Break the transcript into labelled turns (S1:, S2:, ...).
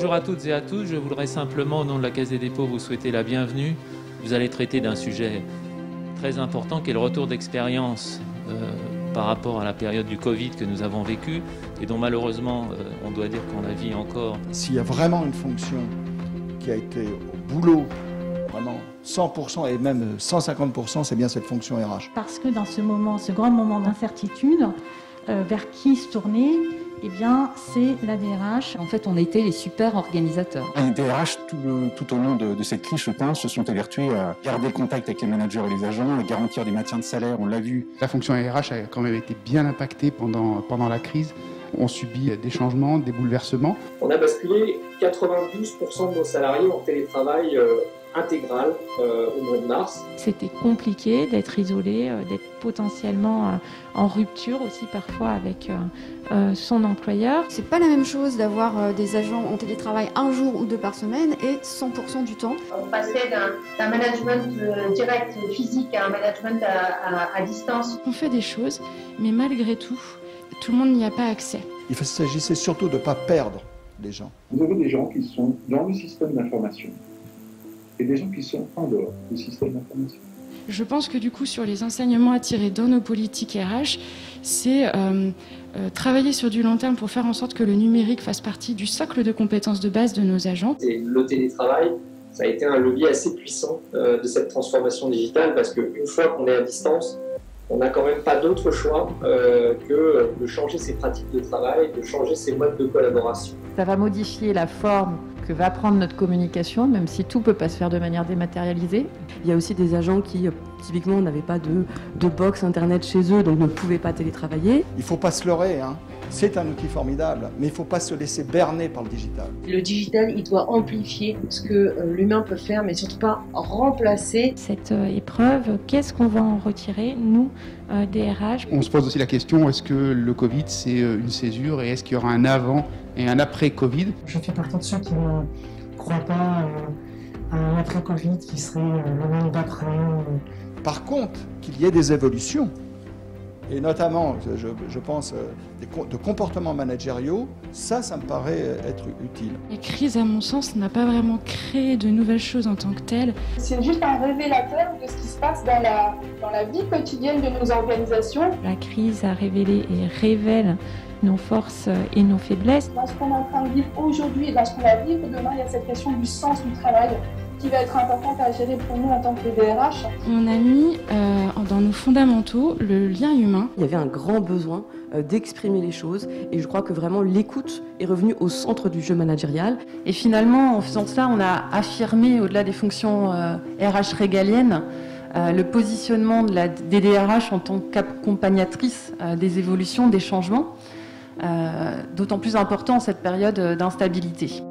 S1: bonjour à toutes et à tous. Je voudrais simplement, au nom de la Caisse des dépôts, vous souhaiter la bienvenue. Vous allez traiter d'un sujet très important qui est le retour d'expérience par rapport à la période du Covid que nous avons vécue et dont malheureusement on doit dire qu'on la vit encore.
S2: S'il y a vraiment une fonction qui a été au boulot, vraiment 100% et même 150%, c'est bien cette fonction RH.
S3: Parce que dans ce moment, ce grand moment d'incertitude, vers qui se tourner, eh bien, c'est la DRH.
S4: En fait, on a été les super organisateurs.
S5: Les DRH, tout au long de cette crise, je pense, se sont évertués à garder contact avec les managers et les agents, à garantir des maintiens de salaire, on l'a vu.
S6: La fonction RH a quand même été bien impactée pendant la crise. On subit des changements, des bouleversements.
S7: On a basculé 92% de nos salariés en télétravail intégral au mois de mars.
S8: C'était compliqué d'être isolé, d'être potentiellement en rupture aussi parfois avec son employeur.
S9: C'est pas la même chose d'avoir des agents en télétravail un jour ou deux par semaine et 100% du temps.
S10: On passait d'un management direct physique à un management à distance.
S8: On fait des choses, mais malgré tout, tout le monde n'y a pas accès.
S2: Il s'agissait surtout de ne pas perdre les gens.
S11: Vous avez des gens qui sont dans le système d'information et des gens qui sont en dehors du système d'information.
S8: Je pense que du coup, sur les enseignements à tirer dans nos politiques RH, c'est travailler sur du long terme pour faire en sorte que le numérique fasse partie du socle de compétences de base de nos agents.
S7: Et le télétravail, ça a été un levier assez puissant de cette transformation digitale parce qu'une fois qu'on est à distance, on n'a quand même pas d'autre choix que de changer ses pratiques de travail, de changer ses modes de collaboration.
S12: Ça va modifier la forme que va prendre notre communication, même si tout ne peut pas se faire de manière dématérialisée.
S4: Il y a aussi des agents qui, typiquement, n'avaient pas de box internet chez eux, donc ne pouvaient pas télétravailler.
S2: Il ne faut pas se leurrer, hein. C'est un outil formidable, mais il ne faut pas se laisser berner par le digital.
S13: Le digital, il doit amplifier ce que l'humain peut faire, mais surtout pas remplacer.
S8: Cette épreuve, qu'est-ce qu'on va en retirer, nous, DRH?
S6: On se pose aussi la question, est-ce que le Covid, c'est une césure et est-ce qu'il y aura un avant et un après-Covid?
S14: Je fais partie de ceux qui ne croient pas à un après-Covid qui serait le monde d'après.
S2: Par contre, qu'il y ait des évolutions, et notamment, je pense, de comportements managériaux, ça me paraît être utile.
S8: La crise, à mon sens, n'a pas vraiment créé de nouvelles choses en tant que telles.
S15: C'est juste un révélateur de ce qui se passe dans la vie quotidienne de nos organisations.
S8: La crise a révélé et révèle nos forces et nos faiblesses.
S15: Dans ce qu'on est en train de vivre aujourd'hui et dans ce qu'on va vivre demain, il y a cette question du sens du travail qui va être importante à gérer pour nous en tant que DRH.
S8: On a mis dans nos fondamentaux le lien humain.
S4: Il y avait un grand besoin d'exprimer les choses et je crois que vraiment l'écoute est revenue au centre du jeu managérial.
S12: Et finalement, en faisant ça, on a affirmé, au-delà des fonctions RH régaliennes, le positionnement des DRH en tant qu'accompagnatrice des évolutions, des changements, d'autant plus important en cette période d'instabilité.